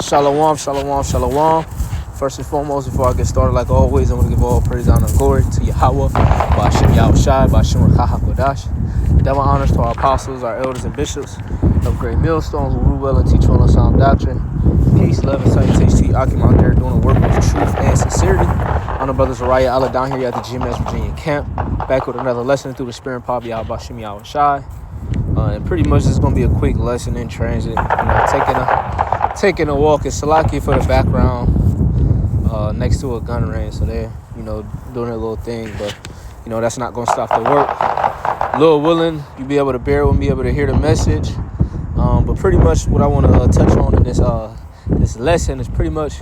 Shalom, shalom, shalom. First and foremost, before I get started, like always, I want to give all praise, honor, and glory to Yahweh, Ba'ashem Yahushai, Ba'ashem Rakah HaKodash. Double honors to our apostles, our elders, and bishops of Great Millstone who rule well and teach well on sound doctrine. Peace, love, and salutation to Akim out there doing the work with truth and sincerity. I'm the brother Zariah Allah down here at the GMS Virginia camp, back with another lesson through the Spirit and Power of Ba'ashem Yahushai. And pretty much it's going to be a quick lesson in transit, taking a walk in Salaki for the background, next to a gun range, so they're, doing their little thing, but, that's not going to stop the work. Lord willing, you'll be able to bear with me, be able to hear the message, but pretty much what I want to touch on in this lesson is pretty much,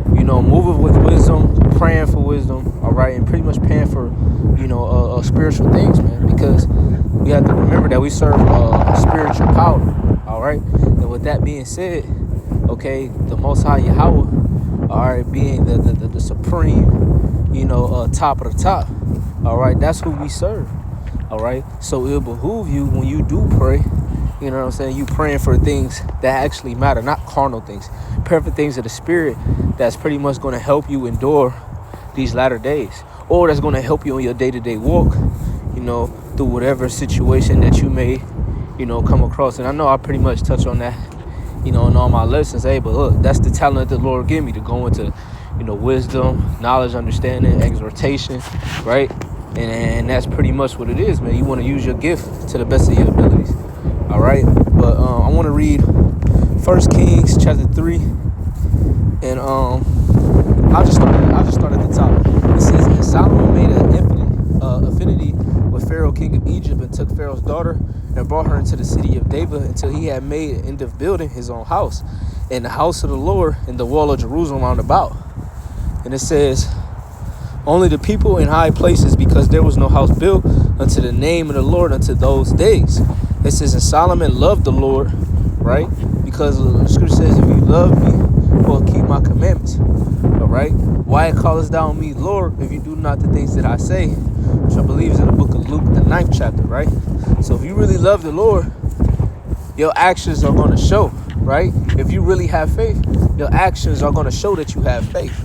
moving with wisdom, praying for wisdom, all right, and pretty much praying for, spiritual things, man, because we have to remember that we serve a spiritual power, all right? And with that being said, okay, the Most High Yahweh, all right, being the supreme, top of the top, all right? That's who we serve, all right? So it'll behoove you when you do pray, you know what I'm saying? You praying for things that actually matter, not carnal things. Perfect things of the Spirit that's pretty much going to help you endure these latter days, or that's going to help you on your day-to-day walk, through whatever situation that you may, come across. And I know I pretty much touch on that, in all my lessons. Hey, but look, that's the talent that the Lord gave me to go into, wisdom, knowledge, understanding, exhortation, right? And that's pretty much what it is, man. You want to use your gift to the best of your abilities, all right? But I want to read 1 Kings chapter 3, and I'll just start at the top. It says, and Solomon made an affinity with Pharaoh, king of Egypt, and took Pharaoh's daughter and brought her into the city of David until he had made an end of building his own house and the house of the Lord and the wall of Jerusalem round about. And it says, only the people in high places, because there was no house built unto the name of the Lord unto those days. It says, and Solomon loved the Lord, right? Because the scripture says, if you love me, well, keep my commandments. All right? Why callest thou me Lord if you do not the things that I say? Which I believe is in the book of Luke, the 9th chapter, right? So if you really love the Lord, your actions are going to show, right? If you really have faith, your actions are going to show that you have faith,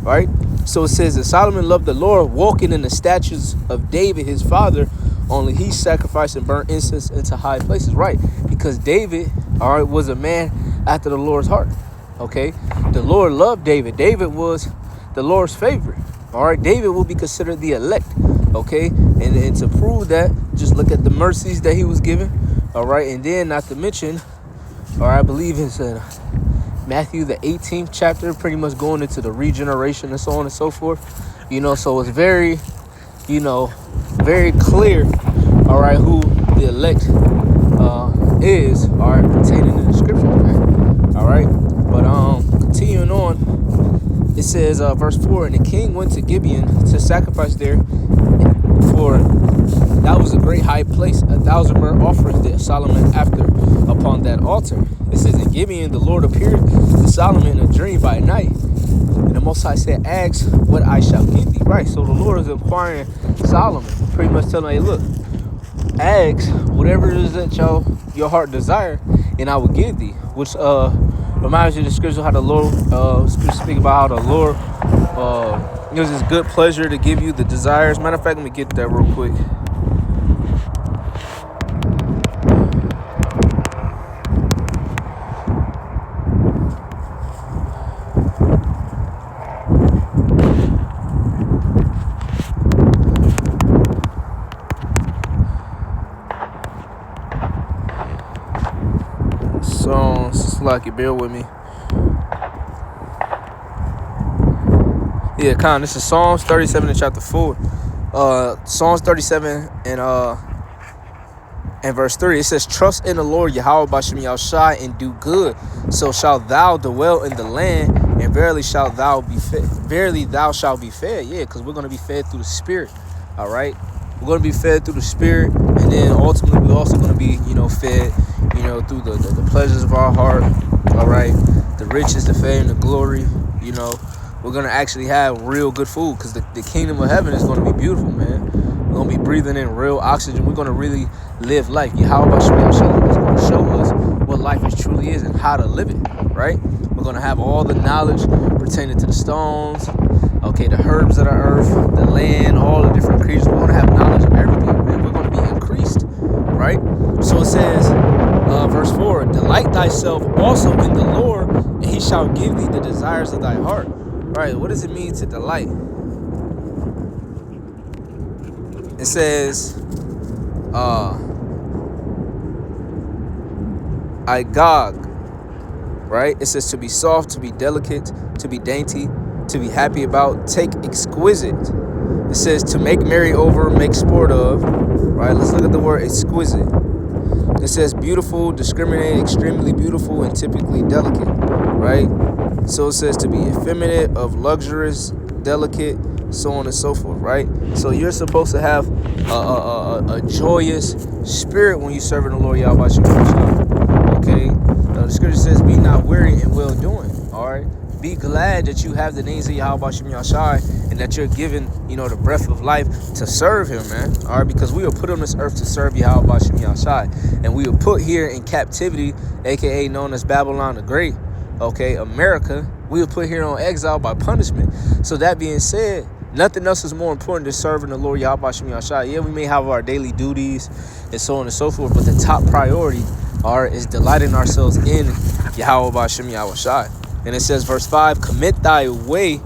right? So it says that Solomon loved the Lord, walking in the statutes of David, his father, only he sacrificed and burnt incense into high places, right? Because David, all right, was a man after the Lord's heart, okay? The Lord loved David. David was the Lord's favorite, all right? David will be considered the elect, okay? And to prove that, just look at the mercies that he was given, all right? And then not to mention, or I believe it's Matthew, the 18th chapter, pretty much going into the regeneration and so on and so forth, so it's very, very clear, all right, who the elect is, all right, pertaining to the scriptures, man, all right? But continuing on, it says, verse 4, and the king went to Gibeon to sacrifice there, for that was a great high place. 1,000 burnt offerings did Solomon after upon that altar. It says, in Gibeon the Lord appeared to Solomon in a dream by night. And the Most High said, ask what I shall give thee. Right, so the Lord is inquiring Solomon, pretty much telling him, hey, look, ask whatever it is that your heart desire, and I will give thee. Which reminds you of the scripture how the Lord speak about how the Lord it was his good pleasure to give you the desires. Matter of fact, let me get that real quick. Songs, like bear with me. Yeah, this is Psalms 37 in chapter 4. Psalms 37 and verse 3. It says, trust in the Lord Yahweh Ba'ashem Yahushai and do good, so shalt thou dwell in the land, and verily shalt thou be fed. Verily thou shalt be fed. Yeah, because we're going to be fed through the Spirit. All right, we're going to be fed through the Spirit, and then ultimately we're also going to be, fed, through the pleasures of our heart. All right, the riches, the fame, the glory. We're going to actually have real good food, because the kingdom of heaven is going to be beautiful, man. We're going to be breathing in real oxygen. We're going to really live life. Yahweh Ba'ashem is going to show us what life is truly is and how to live it, right? We're going to have all the knowledge pertaining to the stones, okay, the herbs of the earth, the land, all the different creatures. We're going to have knowledge of everything, man. We're going to be increased, right? So it says, verse 4, delight thyself also in the Lord, and he shall give thee the desires of thy heart. Right? What does it mean to delight? It says, Igog, right? It says to be soft, to be delicate, to be dainty, to be happy about, take exquisite. It says to make merry over, make sport of, right? Let's look at the word exquisite. It says beautiful, discriminate, extremely beautiful, and typically delicate, right? So it says to be effeminate, of luxurious, delicate, so on and so forth, right? So you're supposed to have a joyous spirit when you serving the Lord Yahweh Shem. Okay? The scripture says, be not weary in well doing, all right? Be glad that you have the names of Yahweh Shem Yahshai and that you're given, the breath of life to serve him, man. All right, because we were put on this earth to serve Yahweh Shem Yahshai. And we were put here in captivity, aka known as Babylon the Great, okay, America. We were put here on exile by punishment. So that being said, nothing else is more important than serving the Lord Yahweh Shem Yahshai. Yeah, we may have our daily duties and so on and so forth, but the top priority is delighting ourselves in Yahweh Shem Yahshai. And it says, verse 5, commit thy way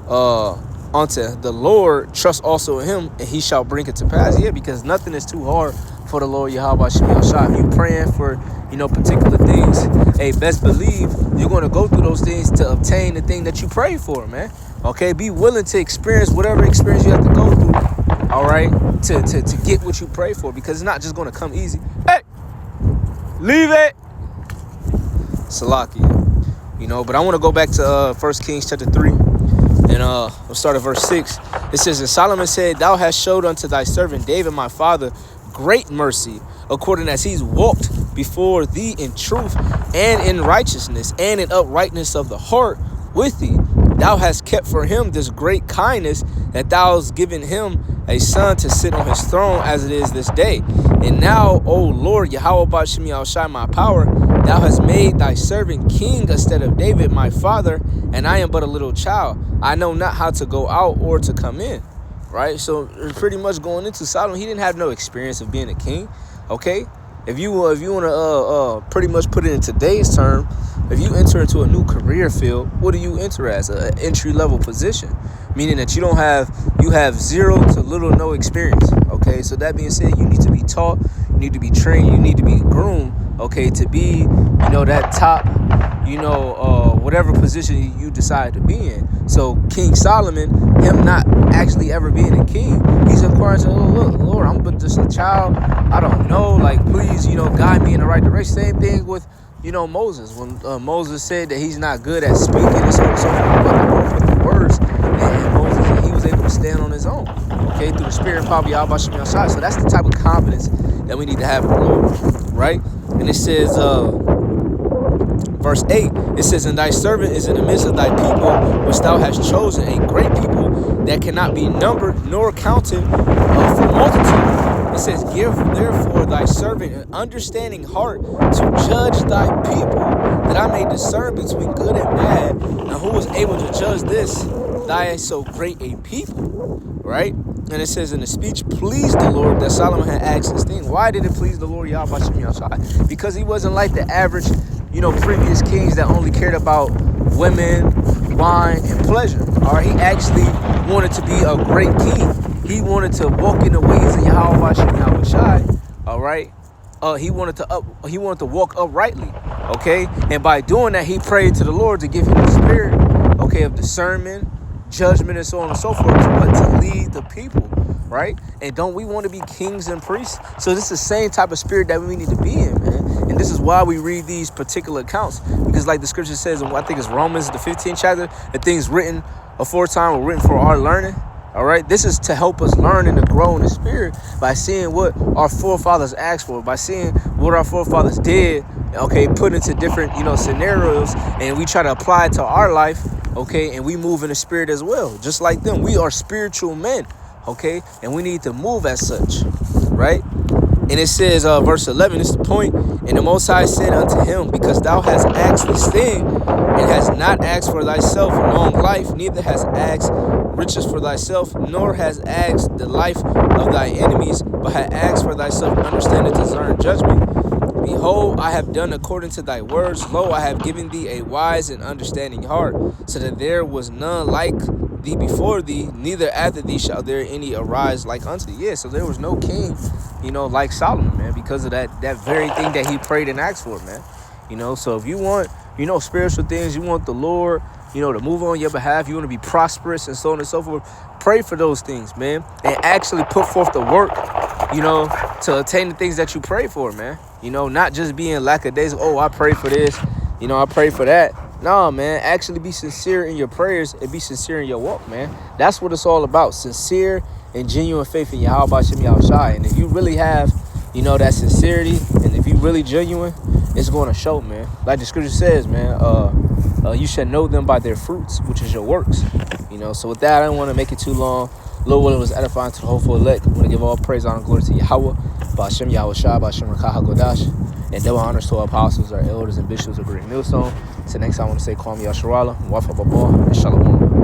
unto the Lord, trust also in him, and he shall bring it to pass. Yeah, because nothing is too hard for the Lord Yahweh Shem Yahshai. If you praying for, particular things, hey, best believe you're going to go through those things to obtain the thing that you pray for, man. Okay, be willing to experience whatever experience you have to go through, all right, to get what you pray for, because it's not just going to come easy. Hey, leave it. Salakia. But I want to go back to 1 Kings chapter 3, and we'll start at verse 6. It says, and Solomon said, thou hast showed unto thy servant David my father great mercy, according as he's walked before thee in truth and in righteousness and in uprightness of the heart with thee. Thou hast kept for him this great kindness, that thou hast given him a son to sit on his throne as it is this day. And now, O Lord, Yahweh Shem Yahshai, my power, thou hast made thy servant king instead of David, my father, and I am but a little child. I know not how to go out or to come in. Right? So pretty much going into Solomon, he didn't have no experience of being a king. Okay? If you want to pretty much put it in today's term, if you enter into a new career field, what do you enter as? An entry-level position, meaning that you have zero to little no experience. Okay, so that being said, you need to be taught, you need to be trained, you need to be groomed, okay, to be, that top, whatever position you decide to be in. So King Solomon, him not actually ever being a king, he's inquiring to, look, Lord, I'm but just a child. I don't know, like, please, guide me in the right direction. Same thing with, Moses. When Moses said that he's not good at speaking and so on and so forth, but the Lord put the words in Moses, and he was able to stand on his own, okay, through the spirit and power of Yahweh Shem Yahshai. So that's the type of confidence that we need to have in the Lord, right? And it says, verse 8, it says, and thy servant is in the midst of thy people, which thou hast chosen, a great people that cannot be numbered nor counted for multitude. It says, give therefore thy servant an understanding heart to judge thy people, that I may discern between good and bad. And who was able to judge this, thy so great a people, right? And it says, in the speech pleased the Lord, that Solomon had asked this thing. Why did it please the Lord Yahweh Shem Yahshai? Because he wasn't like the average, previous kings that only cared about women, wine, and pleasure. Or he actually wanted to be a great king. He wanted to walk in the ways of Yahweh Shem Yahshai. All right. He wanted to walk uprightly. Okay. And by doing that, he prayed to the Lord to give him the spirit, okay, of discernment, judgment, and so on and so forth, to lead the people. Right? And don't we want to be kings and priests? So this is the same type of spirit that we need to be in, man. And this is why we read these particular accounts, because like the scripture says, and I think it's Romans, the 15th chapter, the things written aforetime were written for our learning. All right, this is to help us learn and to grow in the spirit by seeing what our forefathers asked for, by seeing what our forefathers did, okay, put into different, scenarios, and we try to apply it to our life, okay, and we move in the spirit as well, just like them. We are spiritual men, okay, and we need to move as such, right? And it says, verse 11, it's the point. And the Most High said unto him, because thou hast asked this thing, and hast not asked for thyself long life, neither hast asked riches for thyself, nor hast asked the life of thy enemies, but hast asked for thyself understanding, discern judgment. Behold, I have done according to thy words. Lo, I have given thee a wise and understanding heart, so that there was none like thee before thee, neither after thee shall there any arise like unto thee. Yeah, so there was no king, like Solomon, man, because of that very thing that he prayed and asked for, man. So if you want, spiritual things, you want the Lord, to move on your behalf, you want to be prosperous and so on and so forth, pray for those things, man, and actually put forth the work, to attain the things that you pray for, man. Not just being lackadaisical, oh, I pray for this, I pray for that. No, man, actually be sincere in your prayers and be sincere in your walk, man. That's what it's all about, sincere and genuine faith in Yahweh Bashem Yahushai. And if you really have, that sincerity, and if you really genuine, it's going to show, man. Like the scripture says, man, you should know them by their fruits, which is your works. So with that, I don't want to make it too long. Lord willing, was edifying to the hopeful elect. I want to give all praise, honor, and glory to Yahweh, Bashem Yahushai, Bashem Rakaha Godash, and double honors to our apostles, our elders, and bishops of Great Millstone. So next time I want to say, Kwame Yasharala, Wafa Babal, and Shalom.